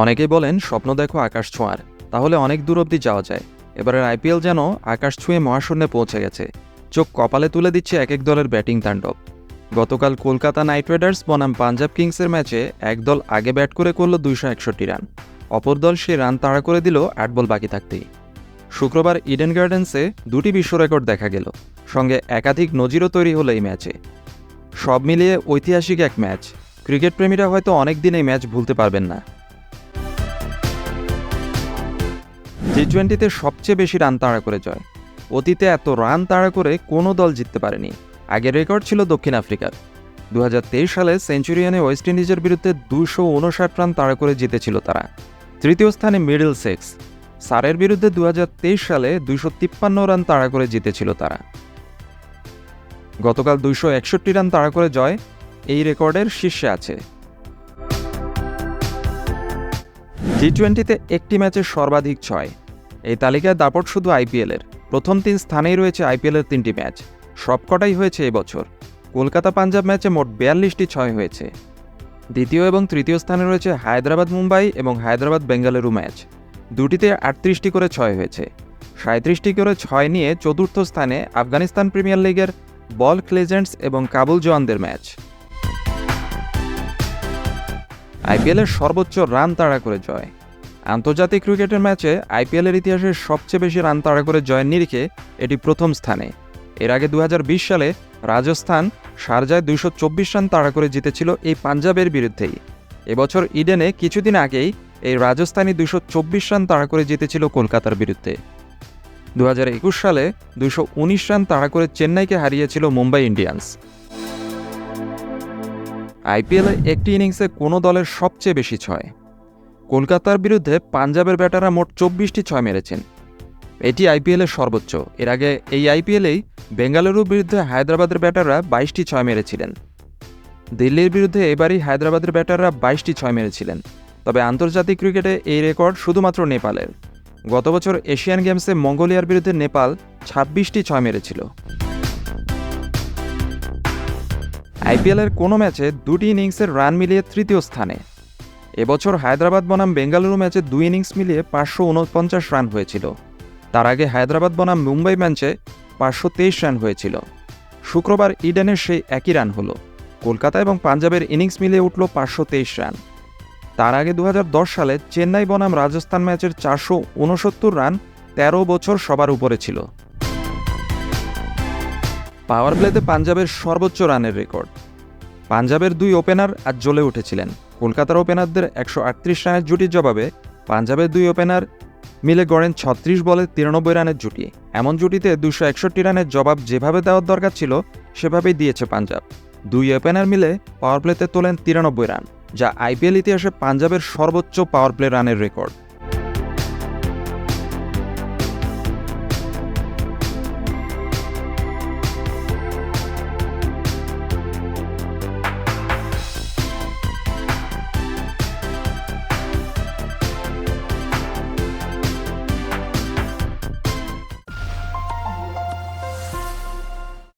অনেকেই বলেন স্বপ্ন দেখো আকাশ ছোঁয়ার, তাহলে অনেক দূর অবধি যাওয়া যায়। এবারের আইপিএল যেন আকাশ ছুঁয়ে মহাশূন্যে পৌঁছে গেছে। চোখ কপালে তুলে দিচ্ছে এক এক দলের ব্যাটিং তাণ্ডব। গতকাল কলকাতা নাইট রাইডার্স বনাম পাঞ্জাব কিংসের ম্যাচে এক দল আগে ব্যাট করে করল 261 রান, অপর দল সে রান তাড়া করে দিল 8 বল বাকি থাকতেই। শুক্রবার ইডেন গার্ডেন্সে দুটি বিশ্ব রেকর্ড দেখা গেল, সঙ্গে একাধিক নজিরও তৈরি হলো এই ম্যাচে। সব মিলিয়ে ঐতিহাসিক এক ম্যাচ। ক্রিকেট প্রেমীরা হয়তো অনেক দিন এই ম্যাচ ভুলতে পারবেন না। টি-20তে সবচেয়ে বেশি রান তাড়া করে জয়। অতীতে এত রান তাড়া করে কোনো দল জিততে পারেনি। আগের রেকর্ড ছিল দক্ষিণ আফ্রিকার। 2023 সালে সেঞ্চুরিয়ানে ওয়েস্ট ইন্ডিজের বিরুদ্ধে 259 রান তাড়া করে জিতেছিল তারা। তৃতীয় স্থানে মিডল সেক্স। সারের বিরুদ্ধে 2023 সালে 253 রান তাড়া করে জিতেছিল তারা। গতকাল 261 রান তাড়া করে জয় এই রেকর্ডের শীর্ষে আছে। টি-20তে একটি ম্যাচে সর্বাধিক 6। এই তালিকায় দাপট শুধু আইপিএলের। প্রথম 3 স্থানেই রয়েছে আইপিএলের 3টি ম্যাচ, সবকটাই হয়েছে এবছর। কলকাতা পাঞ্জাব ম্যাচে মোট 42টি 6 হয়েছে। দ্বিতীয় এবং তৃতীয় স্থানে রয়েছে হায়দ্রাবাদ মুম্বাই এবং হায়দ্রাবাদ বেঙ্গালুরু ম্যাচ, দুটিতে 38টি করে 6 হয়েছে। 37টি করে 6 নিয়ে চতুর্থ স্থানে আফগানিস্তান প্রিমিয়ার লিগের বল্ক লেজেন্ডস এবং কাবুল জওয়ানদের ম্যাচ। আইপিএলের সর্বোচ্চ রান তাড়া করে জয়। আন্তর্জাতিক ক্রিকেটের ম্যাচে আইপিএলের ইতিহাসে সবচেয়ে বেশি রান তাড়া করে জয়ের নিরিখে এটি প্রথম স্থানে। এর আগে 2020 সালে রাজস্থান শারজায় 224 রান তাড়া করে জিতেছিল এই পাঞ্জাবের বিরুদ্ধেই। এবছর ইডেনে কিছুদিন আগেই এই রাজস্থানী 224 রান তাড়া করে জিতেছিল কলকাতার বিরুদ্ধে। 2021 সালে 219 রান তাড়া করে চেন্নাইকে হারিয়েছিল মুম্বাই ইন্ডিয়ান্স। আইপিএলে একটি ইনিংসে কোনো দলের সবচেয়ে বেশি 6। কলকাতার বিরুদ্ধে পাঞ্জাবের ব্যাটাররা মোট 24টি 6 মেরেছেন। এটি আইপিএলের সর্বোচ্চ। এর আগে এই আইপিএলেই বেঙ্গালুরুর বিরুদ্ধে হায়দ্রাবাদের ব্যাটাররা 22টি 6 মেরেছিলেন। দিল্লির বিরুদ্ধে এবারই হায়দ্রাবাদের ব্যাটাররা 22টি 6 মেরেছিলেন। তবে আন্তর্জাতিক ক্রিকেটে এই রেকর্ড শুধুমাত্র নেপালের। গত বছর এশিয়ান গেমসে মঙ্গোলিয়ার বিরুদ্ধে নেপাল 26টি 6 মেরেছিল। আইপিএলের কোনো ম্যাচে দুটি ইনিংসের রান মিলিয়ে তৃতীয় স্থানে। এবছর হায়দ্রাবাদ বনাম বেঙ্গালুরু ম্যাচে 2 ইনিংস মিলিয়ে 549 রান হয়েছিল। তার আগে হায়দ্রাবাদ বনাম মুম্বাই ম্যাচে 523 রান হয়েছিল। শুক্রবার ইডেনের সেই একই রান হলো। কলকাতা এবং পাঞ্জাবের ইনিংস মিলিয়ে উঠল 523 রান। তার আগে 2010 সালে চেন্নাই বনাম রাজস্থান ম্যাচের 469 রান 13 বছর সবার উপরে ছিল। পাওয়ার প্লেতে পাঞ্জাবের সর্বোচ্চ রানের রেকর্ড। পাঞ্জাবের 2 ওপেনার আজ জ্বলে উঠেছিলেন। কলকাতার ওপেনারদের 138 রানের জুটির জবাবে পাঞ্জাবের 2 ওপেনার মিলে গড়েন 36 বলে 93 রানের জুটি। এমন জুটিতে 261 রানের জবাব যেভাবে দেওয়ার দরকার ছিল সেভাবেই দিয়েছে পাঞ্জাব। 2 ওপেনার মিলে পাওয়ার প্লেতে তোলেন 93 রান, যা আইপিএল ইতিহাসে পাঞ্জাবের সর্বোচ্চ পাওয়ার প্লে রানের রেকর্ড।